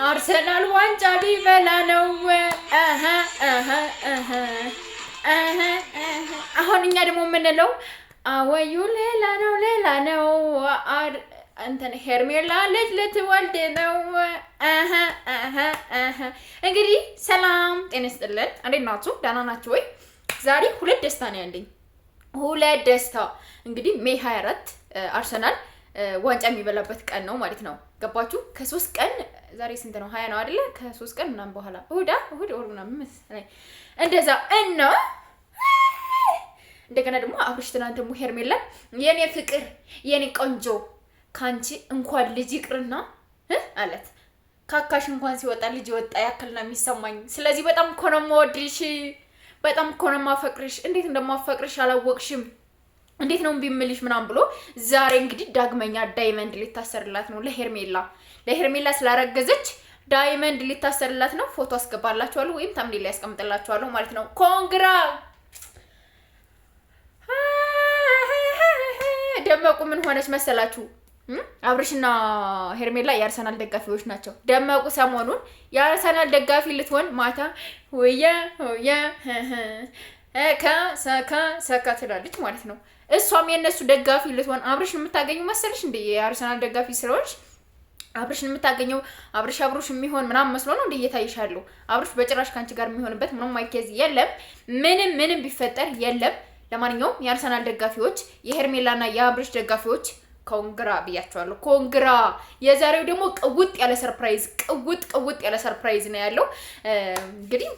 አርሰናል ዋንጫ ሊበላ ነው። አሁን እኛ ደግሞ የምንለው አወዩ ሌላ ነው ሌላ ነው። እንትን ሄርሜላ ልጅ ልትወልድ ነው። እንግዲህ ሰላም ጤና ይስጥልን። እንዴት ናችሁ? ደህና ናችሁ ወይ? ዛሬ ሁለት ደስታ ነው ያለኝ። ሁለት ደስታ እንግዲህ ሜይ 24 አርሰናል ዋንጫ የሚበላበት ቀን ነው ማለት ነው። ገባችሁ? ከ3 ቀን ዛሬ ስንት ነው? 20 ነው አይደለ? ከ3 ቀን ምናምን በኋላ እሑድ ወር ምናምን መሰለኝ እንደዛ እና እንደገና ደግሞ አብርሽ ትናንት ደግሞ ሄርሜላ የኔ ፍቅር የኔ ቆንጆ ካንቺ እንኳን ልጅ ይቅርና አለት ካካሽ እንኳን ሲወጣ ልጅ ወጣ ያክል ነው የሚሰማኝ። ስለዚህ በጣም እኮ ነው የምወድሽ፣ በጣም እኮ ነው የማፈቅርሽ። እንዴት እንደማፈቅርሽ አላወቅሽም። እንዴት ነው እምቢምልሽ ምናምን ብሎ ዛሬ እንግዲህ ዳግመኛ ዳይመንድ ሊታሰርላት ነው ለሄርሜላ ስላረገዘች ዳይመንድ ሊታሰርላት ነው። ፎቶ አስገባላችኋለሁ ወይም ታምኔል ላይ ያስቀምጥላችኋለሁ ማለት ነው። ኮንግራ ደመቁ ምን ሆነች መሰላችሁ? አብርሽና ሄርሜላ የአርሰናል ደጋፊዎች ናቸው። ደመቁ ሰሞኑን የአርሰናል ደጋፊ ልትሆን ማታ ወያ ሰካ ትላለች ማለት ነው። እሷም የነሱ ደጋፊ ልትሆን አብርሽን የምታገኙ መሰለሽ እንዴ? የአርሰናል ደጋፊ ስለሆንሽ አብርሽን የምታገኘው አብርሽ የሚሆን ምናምን መስሎ ነው እንዴ እየታይሻለሁ? አብርሽ በጭራሽ ካንቺ ጋር የሚሆንበት ምንም አይኬዝ የለም። ምንም ቢፈጠር የለም። ለማንኛውም የአርሰናል ደጋፊዎች፣ የሄርሜላና የአብርሽ ደጋፊዎች ኮንግራ ብያቸዋለሁ። ኮንግራ። የዛሬው ደግሞ ቅውጥ ያለ ሰርፕራይዝ ነው ያለው። እንግዲህ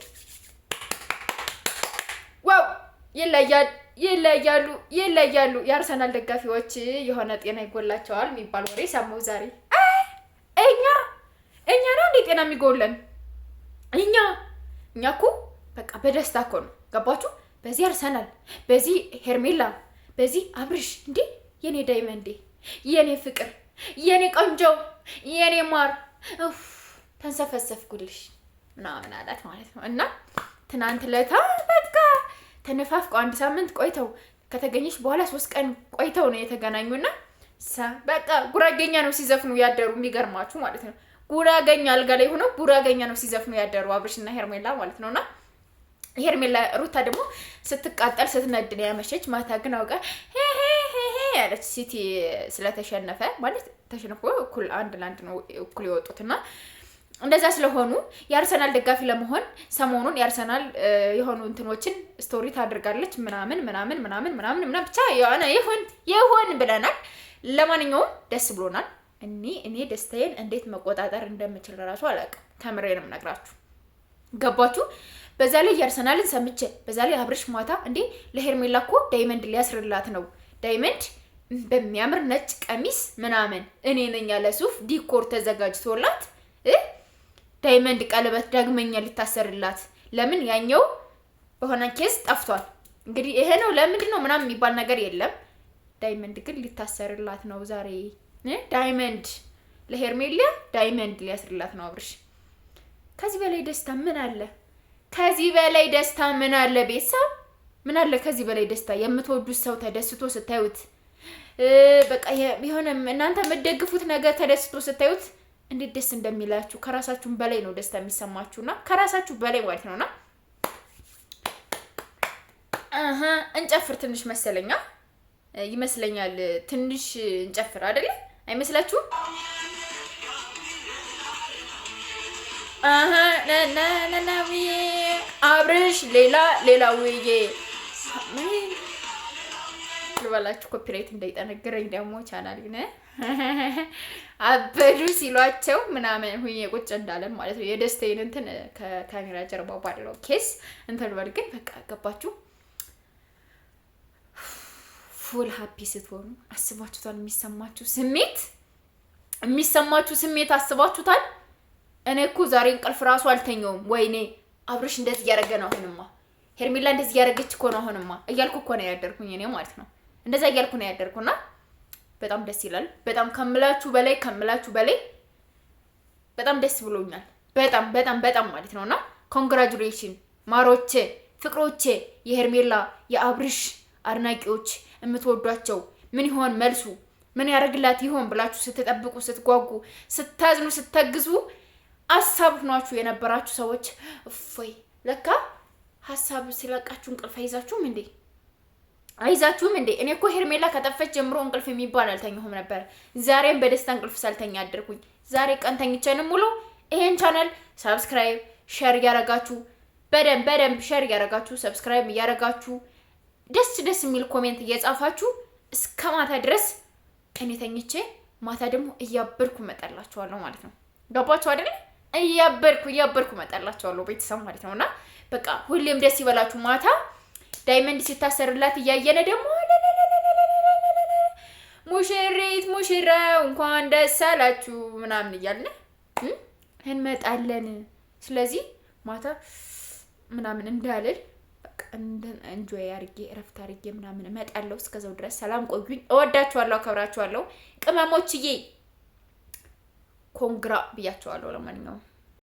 ዋው ይለያሉ። የአርሰናል ደጋፊዎች የሆነ ጤና ይጎላቸዋል የሚባል ወሬ ሰማሁ ዛሬ። እኛ ነው እንዴ ጤና የሚጎለን? እኛ እኮ በቃ በደስታ እኮ ነው። ገባችሁ? በዚህ አርሰናል፣ በዚህ ሄርሜላ፣ በዚህ አብርሽ እንዴ የኔ ዳይመንዴ፣ የኔ ፍቅር፣ የኔ ቆንጆ፣ የኔ ማር ተንሰፈሰፍኩልሽ ምናምን አላት ማለት ነው። እና ትናንት ለታ በቃ ተነፋፍቀው 1 ሳምንት ቆይተው ከተገኘች በኋላ 3 ቀን ቆይተው ነው የተገናኙና በቃ ጉራገኛ ነው ሲዘፍኑ ያደሩ። የሚገርማችሁ ማለት ነው ጉራገኛ አልጋ ላይ ሆነው ጉራገኛ ነው ሲዘፍኑ ያደሩ አብርሽና ሄርሜላ ማለት ነውና ሄርሜላ ሩታ ደግሞ ስትቃጠል ስትነድ ነው ያመሸች። ማታ ግን አውቃ ያለች ሲቲ ስለተሸነፈ ማለት ተሸነፈ እኩል 1-1 ነው እኩል የወጡትና እንደዛ ስለሆኑ የአርሰናል ደጋፊ ለመሆን ሰሞኑን የአርሰናል የሆኑ እንትኖችን ስቶሪ ታደርጋለች ምናምን ብቻ ይሁን ብለናል። ለማንኛውም ደስ ብሎናል። እኔ ደስታዬን እንዴት መቆጣጠር እንደምችል ራሱ አላውቅም። ከምሬንም ነግራችሁ ገባችሁ? በዛ ላይ የአርሰናልን ሰምቼ በዛ ላይ አብርሽ ማታ እንዴ ለሄርሜላ እኮ ዳይመንድ ሊያስርላት ነው። ዳይመንድ በሚያምር ነጭ ቀሚስ ምናምን እኔ ነኝ ያለ ሱፍ ዲኮር ተዘጋጅቶላት ዳይመንድ ቀለበት ዳግመኛ ሊታሰርላት። ለምን ያኛው በሆነ ኬስ ጠፍቷል። እንግዲህ ይሄ ነው ለምንድን ነው ምናምን የሚባል ነገር የለም። ዳይመንድ ግን ሊታሰርላት ነው ዛሬ። ዳይመንድ ለሄርሜላ ዳይመንድ ሊያስርላት ነው አብርሽ። ከዚህ በላይ ደስታ ምን አለ? ቤተሰብ ምን አለ ከዚህ በላይ ደስታ? የምትወዱት ሰው ተደስቶ ስታዩት በቃ የሆነ እናንተ የምትደግፉት ነገር ተደስቶ ስታዩት እንዴት ደስ እንደሚላችሁ ከራሳችሁ በላይ ነው ደስታ የሚሰማችሁና ከራሳችሁ በላይ ማለት ነውና እንጨፍር ትንሽ መሰለኛ ይመስለኛል። ትንሽ እንጨፍር አይደለ? አይመስላችሁም? ነናዊ አብርሽ ሌላ ውዬ ልበላችሁ ኮፒራይት እንዳይጠነግረኝ ደግሞ ቻናል ግን አበዱ ሲሏቸው ምናምን ሁኜ ቁጭ እንዳለን ማለት ነው። የደስታዬን እንትን ከካሜራ ጀርባ ባለው ኬስ እንትን ልበል። ግን በቃ ገባችሁ? ፉል ሃፒ ስትሆኑ አስባችሁታል? የሚሰማችሁ ስሜት አስባችሁታል? እኔ እኮ ዛሬ እንቅልፍ ራሱ አልተኛውም። ወይኔ አብርሽ እንደዚህ እያደረገ ነው አሁንማ፣ ሄርሜላ እንደዚህ እያደረገች እኮ ነው አሁንማ እያልኩ እኮ ነው ያደርኩኝ እኔ ማለት ነው። እንደዛ እያልኩ ነው ያደርኩና በጣም ደስ ይላል። በጣም ከምላችሁ በላይ በጣም ደስ ብሎኛል። በጣም ማለት ነውና ኮንግራቹሌሽን ማሮቼ፣ ፍቅሮቼ፣ የሄርሜላ የአብርሽ አድናቂዎች የምትወዷቸው ምን ይሆን መልሱ? ምን ያደርግላት ይሆን ብላችሁ ስትጠብቁ ስትጓጉ ስታዝኑ ስተግዙ ሀሳብ ሆናችሁ የነበራችሁ ሰዎች እፎይ ለካ ሀሳብ ሲለቃችሁ እንቅልፍ አይዛችሁም እንዴ? እኔ እኮ ሄርሜላ ከጠፈች ጀምሮ እንቅልፍ የሚባል አልተኛሁም ነበር። ዛሬም በደስታ እንቅልፍ ሳልተኛ አደርኩኝ። ዛሬ ቀን ተኝቼንም ሙሉ ይሄን ቻናል ሰብስክራይብ ሼር እያረጋችሁ በደንብ ሼር እያረጋችሁ ሰብስክራይብ እያረጋችሁ ደስ የሚል ኮሜንት እየጻፋችሁ እስከ ማታ ድረስ እኔ ተኝቼ ማታ ደግሞ እያበርኩ እመጣላችኋለሁ ማለት ነው። ገባችሁ አይደል? እያበርኩ እመጣላችኋለሁ ቤተሰብ ማለት ነውና በቃ ሁሌም ደስ ይበላችሁ። ማታ ዳይመንድ ሲታሰርላት እያየነ ደግሞ ሙሽሪት ሙሽራው እንኳን ደስ አላችሁ ምናምን እያልን እንመጣለን። ስለዚህ ማታ ምናምን እንዳልል በቃ እንጆይ አርጌ እረፍት አርጌ ምናምን እመጣለሁ። እስከዛው ድረስ ሰላም ቆዩኝ። እወዳችኋለሁ፣ አከብራችኋለሁ ቅመሞችዬ። ኮንግራ ብያችኋለሁ። ለማንኛውም